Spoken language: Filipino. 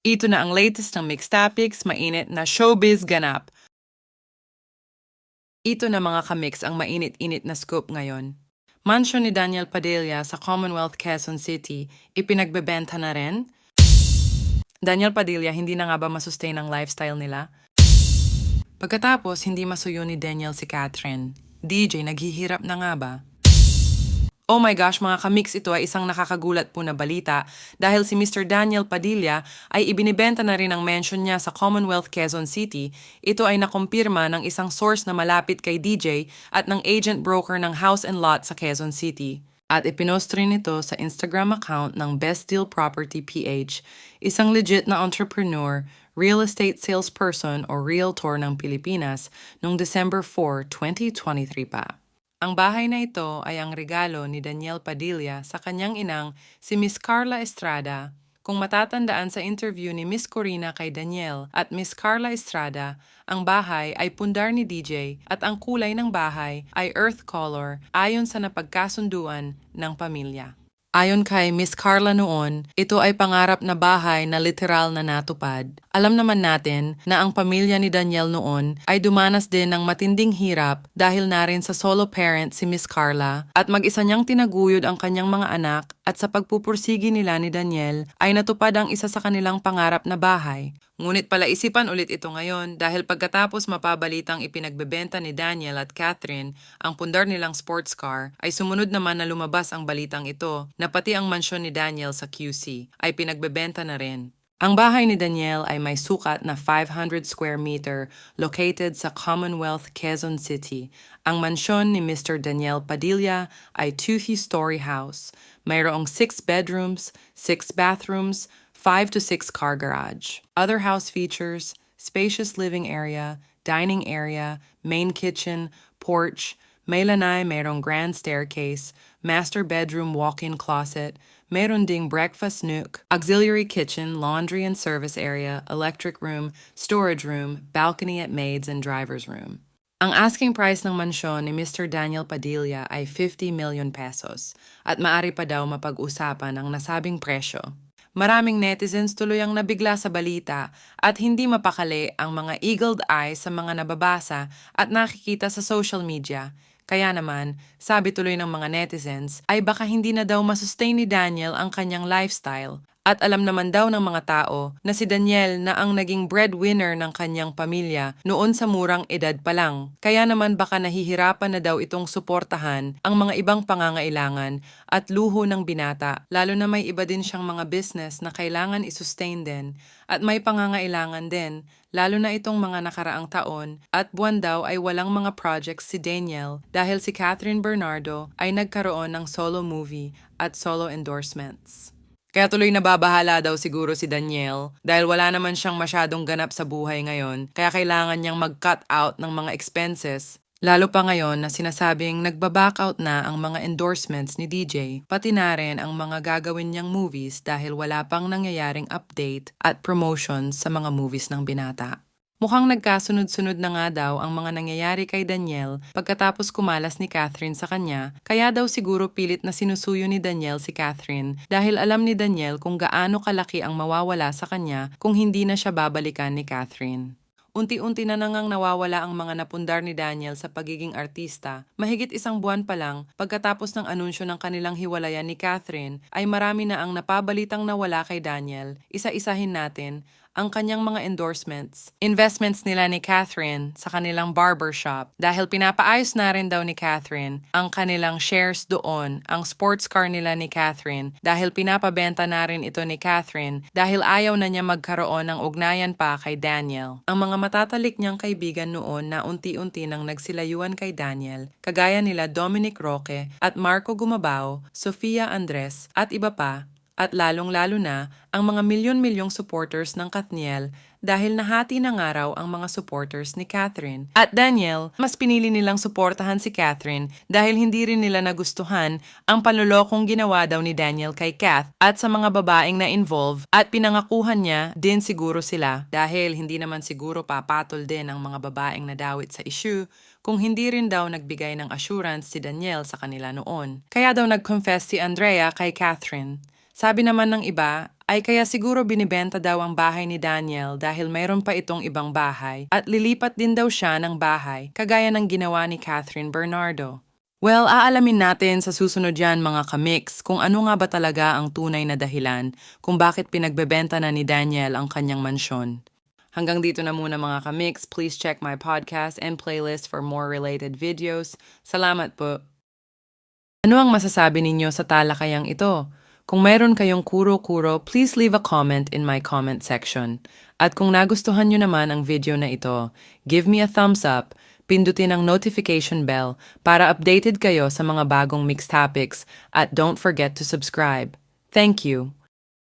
Ito na ang latest ng Mixed Topics, mainit na showbiz ganap. Ito na mga kamix ang mainit-init na scoop ngayon. Mansyon ni Daniel Padilla sa Commonwealth, Quezon City, ipinagbebenta na rin? Daniel Padilla, hindi na nga ba masustain ang lifestyle nila? Pagkatapos, hindi masuyo ni Daniel si Catherine. DJ, naghihirap na nga ba? Oh my gosh, mga kamix, ito ay isang nakakagulat po na balita dahil si Mr. Daniel Padilla ay ibinibenta na rin ang mansion niya sa Commonwealth, Quezon City. Ito ay nakumpirma ng isang source na malapit kay DJ at ng agent broker ng house and lot sa Quezon City. At ipinost rin ito sa Instagram account ng Best Deal Property PH, isang legit na entrepreneur, real estate salesperson o realtor ng Pilipinas noong December 4, 2023 pa. Ang bahay na ito ay ang regalo ni Daniel Padilla sa kanyang inang si Miss Carla Estrada. Kung matatandaan sa interview ni Miss Corina kay Daniel at Miss Carla Estrada, ang bahay ay pundar ni DJ at ang kulay ng bahay ay earth color ayon sa napagkasunduan ng pamilya. Ayon kay Miss Carla noon, ito ay pangarap na bahay na literal na natupad. Alam naman natin na ang pamilya ni Daniel noon ay dumanas din ng matinding hirap dahil na rin sa solo parent si Miss Carla at mag-isa niyang tinaguyod ang kanyang mga anak at sa pagpupursigi nila ni Daniel ay natupad ang isa sa kanilang pangarap na bahay. Ngunit palaisipan ulit ito ngayon dahil pagkatapos mapabalitang ipinagbebenta ni Daniel at Catherine ang pundar nilang sports car, ay sumunod naman na lumabas ang balitang ito na pati ang mansyon ni Daniel sa QC ay pinagbebenta na rin. Ang bahay ni Daniel ay may sukat na 500 square meter located sa Commonwealth, Quezon City. Ang mansyon ni Mr. Daniel Padilla ay 2-story house. Mayroong 6 bedrooms, 6 bathrooms, 5 to 6 car garage. Other house features, spacious living area, dining area, main kitchen, porch, may lanay mayroong grand staircase, master bedroom walk-in closet, mayroon ding breakfast nook, auxiliary kitchen, laundry and service area, electric room, storage room, balcony at maids and driver's room. Ang asking price ng mansyon ni Mr. Daniel Padilla ay 50 million pesos at maaari pa daw mapag-usapan ang nasabing presyo. Maraming netizens tuloy ang nabigla sa balita at hindi mapakali ang mga eagled eyes sa mga nababasa at nakikita sa social media. Kaya naman, sabi tuloy ng mga netizens ay baka hindi na daw masustain ni Daniel ang kanyang lifestyle. At alam naman daw ng mga tao na si Daniel na ang naging breadwinner ng kanyang pamilya noon sa murang edad pa lang. Kaya naman baka nahihirapan na daw itong suportahan ang mga ibang pangangailangan at luho ng binata, lalo na may iba din siyang mga business na kailangan isustain din at may pangangailangan din, lalo na itong mga nakaraang taon at buwan daw ay walang mga projects si Daniel dahil si Catherine Bernardo ay nagkaroon ng solo movie at solo endorsements. Kaya tuloy nababahala daw siguro si Daniel dahil wala naman siyang masyadong ganap sa buhay ngayon kaya kailangan niyang mag-cut out ng mga expenses. Lalo pa ngayon na sinasabing nagba-back out na ang mga endorsements ni DJ, pati na rin ang mga gagawin niyang movies dahil wala pang nangyayaring update at promotions sa mga movies ng binata. Mukhang nagkasunod-sunod na nga daw ang mga nangyayari kay Daniel pagkatapos kumalas ni Catherine sa kanya, kaya daw siguro pilit na sinusuyo ni Daniel si Catherine dahil alam ni Daniel kung gaano kalaki ang mawawala sa kanya kung hindi na siya babalikan ni Catherine. Unti-unti na nangang nawawala ang mga napundar ni Daniel sa pagiging artista. Mahigit 1 buwan pa lang, pagkatapos ng anunsyo ng kanilang hiwalayan ni Catherine, ay marami na ang napabalitang nawala kay Daniel. Isa-isahin natin ang kanyang mga endorsements. Investments nila ni Catherine sa kanilang barbershop dahil pinapaayos na rin daw ni Catherine ang kanilang shares doon, ang sports car nila ni Catherine dahil pinapabenta na rin ito ni Catherine dahil ayaw na niya magkaroon ng ugnayan pa kay Daniel. Ang mga matatalik niyang kaibigan noon na unti-unti nang nagsilayuan kay Daniel, kagaya nila Dominic Roque at Marco Gumabao, Sofia Andres at iba pa, at lalong-lalo na ang mga milyon-milyong supporters ng Katniel dahil nahati ng araw ang mga supporters ni Catherine. At Daniel, mas pinili nilang suportahan si Catherine dahil hindi rin nila nagustuhan ang panlolokong ginawa daw ni Daniel kay Kath at sa mga babaeng na involve at pinangakuhan niya din siguro sila dahil hindi naman siguro papatol din ang mga babaeng nadawit sa issue kung hindi rin daw nagbigay ng assurance si Daniel sa kanila noon. Kaya daw nag-confess si Andrea kay Catherine. Sabi naman ng iba Ay kaya siguro binibenta daw ang bahay ni Daniel dahil mayroon pa itong ibang bahay at lilipat din daw siya ng bahay kagaya ng ginawa ni Catherine Bernardo. Well, aalamin natin sa susunod yan mga kamix kung ano nga ba talaga ang tunay na dahilan kung bakit pinagbebenta na ni Daniel ang kanyang mansyon. Hanggang dito na muna mga kamix, please check my podcast and playlist for more related videos. Salamat po! Ano ang masasabi ninyo sa talakayang ito? Kung mayroon kayong kuro-kuro, please leave a comment in my comment section. At kung nagustuhan nyo naman ang video na ito, give me a thumbs up, pindutin ang notification bell para updated kayo sa mga bagong mixed topics at don't forget to subscribe. Thank you!